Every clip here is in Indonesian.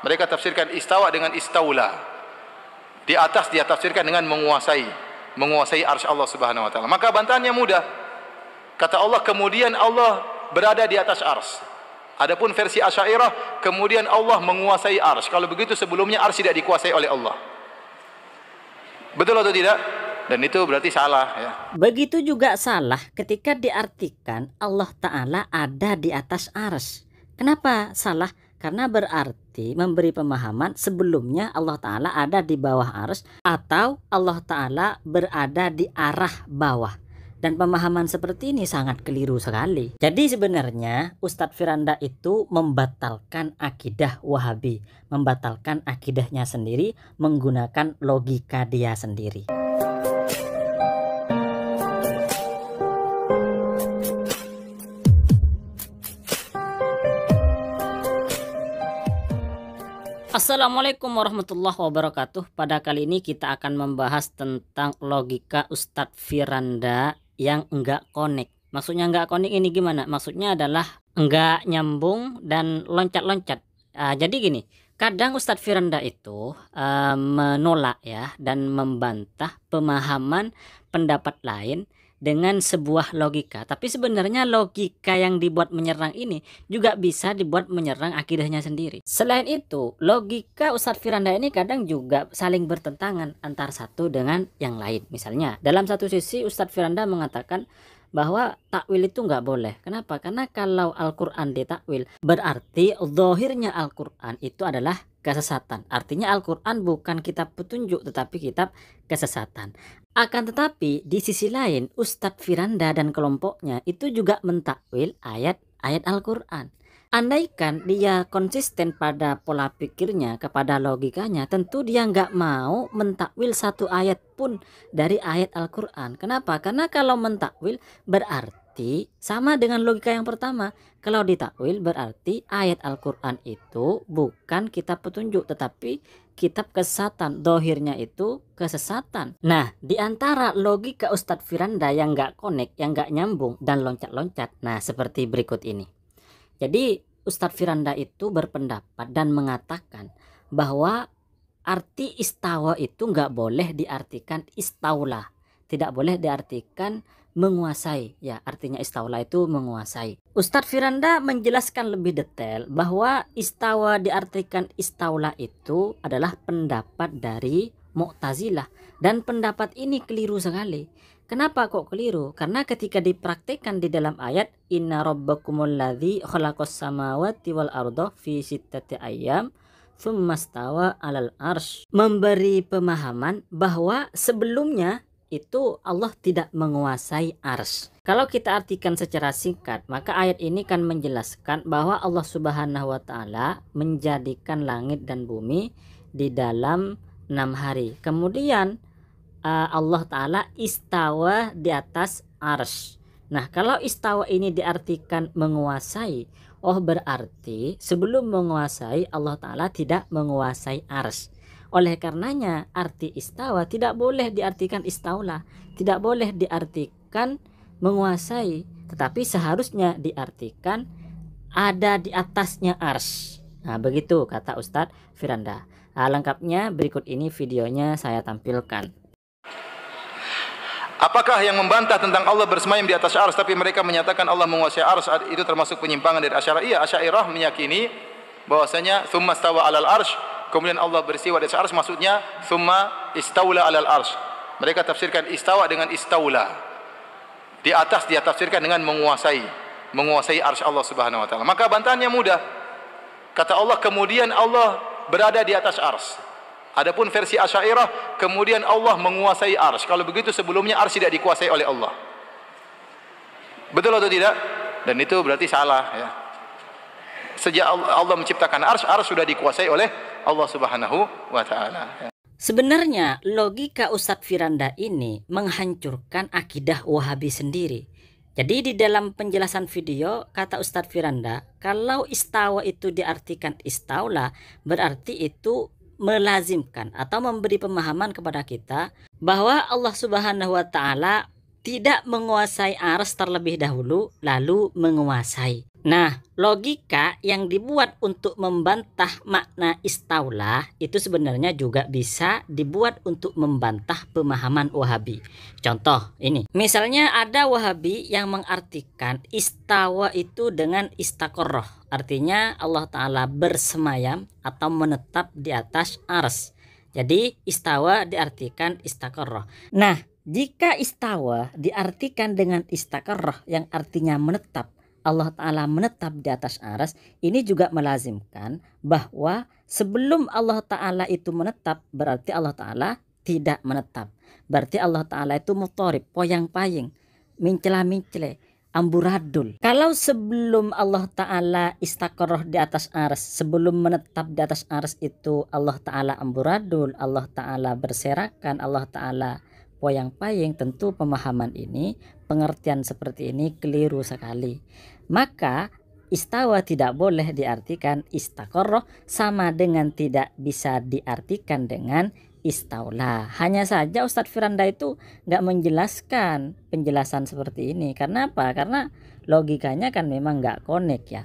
Mereka tafsirkan istawa dengan istaula. Di atas dia tafsirkan dengan menguasai, menguasai arsy Allah Subhanahu wa taala. Maka bantahannya mudah. Kata Allah, kemudian Allah berada di atas arsy. Adapun versi Asy'ariyah, kemudian Allah menguasai arsy. Kalau begitu sebelumnya arsy tidak dikuasai oleh Allah. Betul atau tidak? Dan itu berarti salah ya. Begitu juga salah ketika diartikan Allah Ta'ala ada di atas arsy. Kenapa salah? Karena berarti memberi pemahaman sebelumnya Allah Ta'ala ada di bawah arsy atau Allah Ta'ala berada di arah bawah. Dan pemahaman seperti ini sangat keliru sekali. Jadi sebenarnya Ustadz Firanda itu membatalkan akidah Wahabi, membatalkan akidahnya sendiri menggunakan logika dia sendiri. Assalamualaikum warahmatullahi wabarakatuh. Pada kali ini kita akan membahas tentang logika Ustadz Firanda yang enggak connect. Maksudnya enggak connect ini gimana? Maksudnya adalah enggak nyambung dan loncat-loncat. Jadi gini, kadang Ustadz Firanda itu menolak ya dan membantah pemahaman pendapat lain dengan sebuah logika. Tapi sebenarnya logika yang dibuat menyerang ini juga bisa dibuat menyerang akidahnya sendiri. Selain itu, logika Ustadz Firanda ini kadang juga saling bertentangan antara satu dengan yang lain. Misalnya, dalam satu sisi Ustadz Firanda mengatakan bahwa takwil itu nggak boleh. Kenapa? Karena kalau Al-Quran ditakwil, berarti zahirnya Al-Quran itu adalah kesesatan. Artinya Al-Quran bukan kitab petunjuk tetapi kitab kesesatan. Akan tetapi di sisi lain Ustadz Firanda dan kelompoknya itu juga mentakwil ayat-ayat Al-Quran. Andaikan dia konsisten pada pola pikirnya, kepada logikanya, tentu dia nggak mau mentakwil satu ayat pun dari ayat Al-Quran. Kenapa? Karena kalau mentakwil berarti sama dengan logika yang pertama. Kalau ditakwil berarti ayat Al-Quran itu bukan kitab petunjuk tetapi kitab kesesatan. Dohirnya itu kesesatan. Nah, di antara logika Ustadz Firanda yang nggak connect, yang nggak nyambung dan loncat-loncat, nah seperti berikut ini. Jadi Ustadz Firanda itu berpendapat dan mengatakan bahwa arti istawa itu nggak boleh diartikan istaula, tidak boleh diartikan menguasai. Ya, artinya istaula itu menguasai. Ustadz Firanda menjelaskan lebih detail bahwa istawa diartikan istaula itu adalah pendapat dari Mu'tazilah, dan pendapat ini keliru sekali. Kenapa kok keliru? Karena ketika dipraktikkan di dalam ayat inna rabbakumul ladzi khalaqas samawati wal arda fi sittati ayyam tsummastawa 'alal arsy, memberi pemahaman bahwa sebelumnya itu Allah tidak menguasai arsy. Kalau kita artikan secara singkat, maka ayat ini kan menjelaskan bahwa Allah Subhanahu wa taala menjadikan langit dan bumi di dalam 6 hari. Kemudian Allah Ta'ala istawa di atas arsy. Nah, kalau istawa ini diartikan menguasai, oh berarti sebelum menguasai Allah Ta'ala tidak menguasai arsy. Oleh karenanya arti istawa tidak boleh diartikan istaula, tidak boleh diartikan menguasai, tetapi seharusnya diartikan ada di atasnya arsy. Nah, begitu kata Ustadz Firanda. Lengkapnya berikut ini videonya saya tampilkan. Apakah yang membantah tentang Allah bersemayam di atas arsy tapi mereka menyatakan Allah menguasai arsy itu termasuk penyimpangan dari Asy'ariyah? Asy'ariyah meyakini bahwasanya tsumma stawa 'alal arsy, kemudian Allah beristiwa di atas arsy, maksudnya tsumma istaula 'alal arsy. Mereka tafsirkan istawa dengan istaula. Di atas dia tafsirkan dengan menguasai, menguasai arsy Allah Subhanahu wa taala. Maka bantahannya mudah. Kata Allah, kemudian Allah berada di atas arsy. Adapun versi Asy'ariyah, kemudian Allah menguasai arsy. Kalau begitu sebelumnya arsy tidak dikuasai oleh Allah. Betul atau tidak? Dan itu berarti salah ya. Sejak Allah menciptakan arsy, arsy sudah dikuasai oleh Allah Subhanahu wa taala. Sebenarnya logika Ustadz Firanda ini menghancurkan akidah Wahabi sendiri. Jadi di dalam penjelasan video kata Ustadz Firanda, kalau istawa itu diartikan istaula, berarti itu melazimkan atau memberi pemahaman kepada kita bahwa Allah Subhanahu wa taala tidak menguasai arsy terlebih dahulu lalu menguasai. Nah, logika yang dibuat untuk membantah makna istaula itu sebenarnya juga bisa dibuat untuk membantah pemahaman Wahabi. Contoh ini, misalnya ada Wahabi yang mengartikan istawa itu dengan istaqarrah. Artinya Allah Ta'ala bersemayam atau menetap di atas ars. Jadi istawa diartikan istaqarrah. Nah, jika istawa diartikan dengan istaqarrah yang artinya menetap, Allah Ta'ala menetap di atas aras, ini juga melazimkan bahwa sebelum Allah Ta'ala itu menetap, berarti Allah Ta'ala tidak menetap. Berarti Allah Ta'ala itu mutorib, poyang-paying, mincela-mincele, amburadul. Kalau sebelum Allah Ta'ala istaqarrah di atas aras, sebelum menetap di atas aras itu Allah Ta'ala amburadul, Allah Ta'ala berserakan, Allah Ta'ala poyang-paying, tentu pemahaman ini, pengertian seperti ini keliru sekali. Maka istawa tidak boleh diartikan istaqarrah, sama dengan tidak bisa diartikan dengan istaula. Hanya saja Ustadz Firanda itu nggak menjelaskan penjelasan seperti ini. Karena apa? Karena logikanya kan memang nggak connect ya.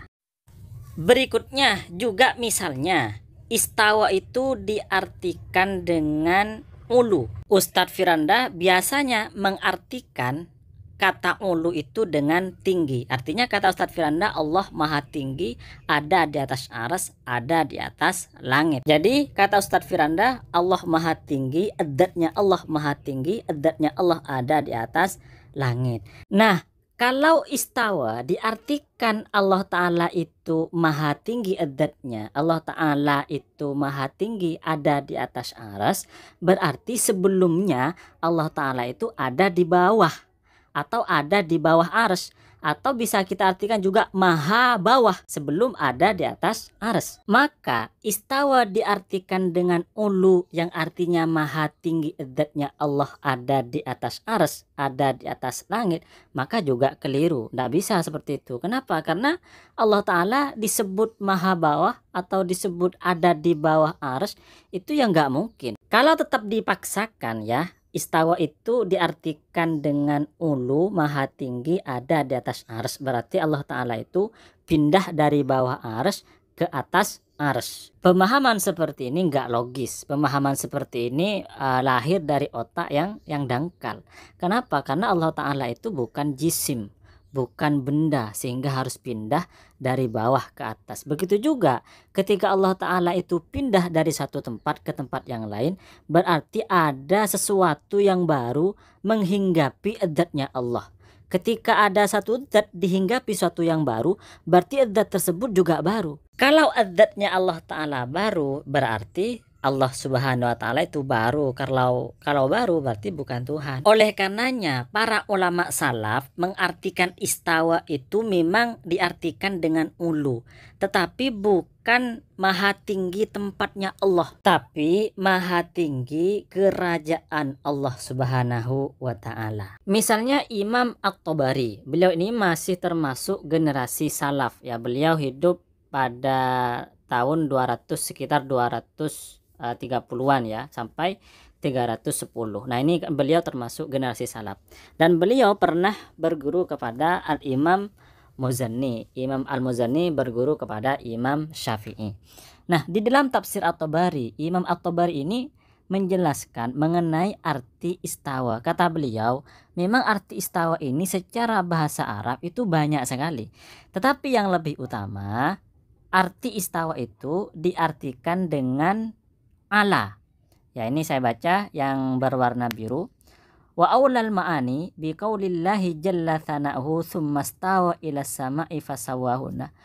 Berikutnya juga misalnya istawa itu diartikan dengan ulu. Ustadz Firanda biasanya mengartikan kata ulu itu dengan tinggi. Artinya kata Ustadz Firanda, Allah maha tinggi, ada di atas aras, ada di atas langit. Jadi kata Ustadz Firanda, Allah maha tinggi, adatnya Allah maha tinggi, adatnya Allah ada di atas langit. Nah, kalau istawa diartikan Allah Ta'ala itu maha tinggi adatnya, Allah Ta'ala itu maha tinggi ada di atas aras, berarti sebelumnya Allah Ta'ala itu ada di bawah atau ada di bawah ars, atau bisa kita artikan juga maha bawah sebelum ada di atas ars. Maka istawa diartikan dengan ulu yang artinya maha tinggi adatnya Allah ada di atas ars, ada di atas langit, maka juga keliru. Tidak bisa seperti itu. Kenapa? Karena Allah Ta'ala disebut maha bawah atau disebut ada di bawah ars, itu yang nggak mungkin. Kalau tetap dipaksakan ya, istawa itu diartikan dengan ulu, maha tinggi, ada di atas ars. Berarti Allah Ta'ala itu pindah dari bawah ars ke atas ars. Pemahaman seperti ini nggak logis. Pemahaman seperti ini lahir dari otak yang dangkal. Kenapa? Karena Allah Ta'ala itu bukan jisim, bukan benda, sehingga harus pindah dari bawah ke atas. Begitu juga ketika Allah Ta'ala itu pindah dari satu tempat ke tempat yang lain, berarti ada sesuatu yang baru menghinggapi adatnya Allah. Ketika ada satu adat dihinggapi suatu yang baru, berarti adat tersebut juga baru. Kalau adatnya Allah Ta'ala baru, berarti Allah Subhanahu wa Ta'ala itu baru. Kalau baru berarti bukan Tuhan. Oleh karenanya para ulama salaf mengartikan istawa itu memang diartikan dengan ulu, tetapi bukan maha tinggi tempatnya Allah, tapi maha tinggi kerajaan Allah Subhanahu wa Ta'ala. Misalnya Imam At-Tabari, beliau ini masih termasuk generasi salaf ya. Beliau hidup pada tahun 200, sekitar 230-an ya, sampai 310. Nah, ini beliau termasuk generasi salaf. Dan beliau pernah berguru kepada Al-Imam Muzani. Imam Al-Muzani berguru kepada Imam Syafi'i. Nah, di dalam tafsir At-Tabari, Imam At-Tabari ini menjelaskan mengenai arti istawa. Kata beliau, memang arti istawa ini secara bahasa Arab itu banyak sekali. Tetapi yang lebih utama, arti istawa itu diartikan dengan ala. Ya, ini saya baca yang berwarna biru. Wa aulal ma'ani bi qaulillahi jalla thana'uhu tsumma stawa ila sama'i fasawahuna.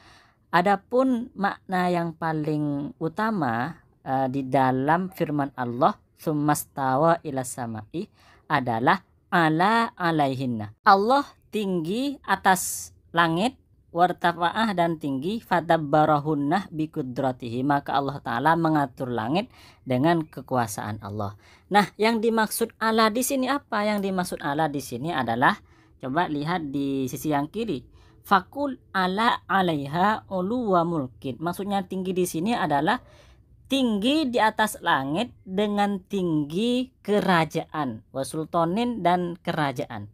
Adapun makna yang paling utama di dalam firman Allah tsumma stawa ila sama'i adalah ala alaihinna. Allah tinggi atas langit, wartafa'ah dan tinggi, fadabbarahunna bikudratihi, maka Allah Ta'ala mengatur langit dengan kekuasaan Allah. Nah, yang dimaksud ala di sini apa? Yang dimaksud ala di sini adalah, coba lihat di sisi yang kiri, fakul ala alaiha ulu wa mulkin. Maksudnya tinggi di sini adalah tinggi di atas langit dengan tinggi kerajaan, wasultonin dan kerajaan.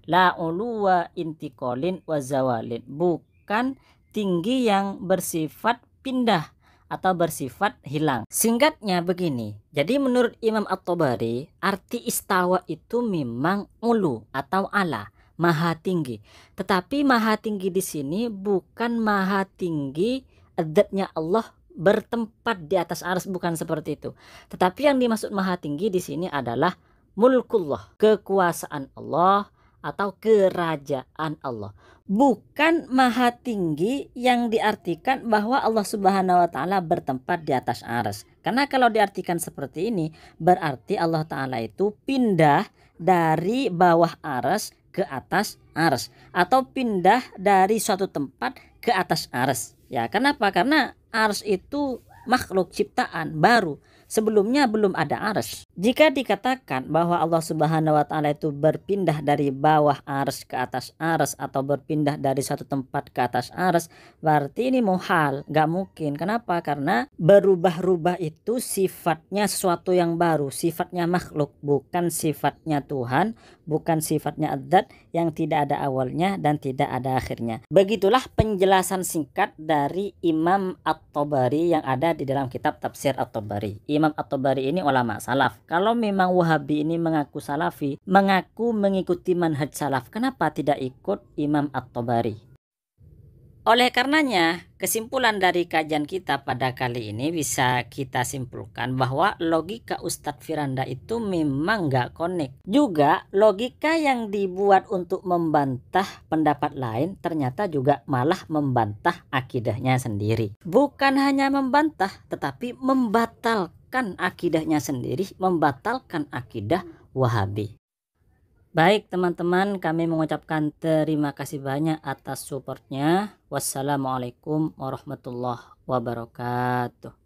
La ulu wa intiqolin wa zawalin, bukan tinggi yang bersifat pindah atau bersifat hilang. Singkatnya begini, jadi menurut Imam At-Tabari, arti istawa itu memang ulu atau ala, maha tinggi. Tetapi maha tinggi di sini bukan maha tinggi zatnya Allah bertempat di atas arsy, bukan seperti itu. Tetapi yang dimaksud maha tinggi di sini adalah mulkullah, kekuasaan Allah atau kerajaan Allah. Bukan maha tinggi yang diartikan bahwa Allah Subhanahu wa taala bertempat di atas arsy. Karena kalau diartikan seperti ini, berarti Allah taala itu pindah dari bawah arsy ke atas arsy atau pindah dari suatu tempat ke atas arsy. Ya, kenapa? Karena arsy itu makhluk ciptaan baru. Sebelumnya belum ada arsy. Jika dikatakan bahwa Allah Subhanahu wa taala itu berpindah dari bawah arsy ke atas arsy atau berpindah dari satu tempat ke atas arsy, berarti ini muhal, gak mungkin. Kenapa? Karena berubah-ubah itu sifatnya sesuatu yang baru, sifatnya makhluk, bukan sifatnya Tuhan, bukan sifatnya adzat yang tidak ada awalnya dan tidak ada akhirnya. Begitulah penjelasan singkat dari Imam At-Tabari yang ada di dalam kitab Tafsir At-Tabari. Imam At-Tabari ini ulama salaf. Kalau memang Wahabi ini mengaku salafi, mengaku mengikuti manhaj salaf, kenapa tidak ikut Imam At-Tabari? Oleh karenanya, kesimpulan dari kajian kita pada kali ini bisa kita simpulkan bahwa logika Ustadz Firanda itu memang gak konek. Juga logika yang dibuat untuk membantah pendapat lain ternyata juga malah membantah akidahnya sendiri. Bukan hanya membantah, tetapi membatalkan akidahnya sendiri, membatalkan akidah Wahabi. Baik teman-teman, kami mengucapkan terima kasih banyak atas supportnya. Wassalamualaikum warahmatullahi wabarakatuh.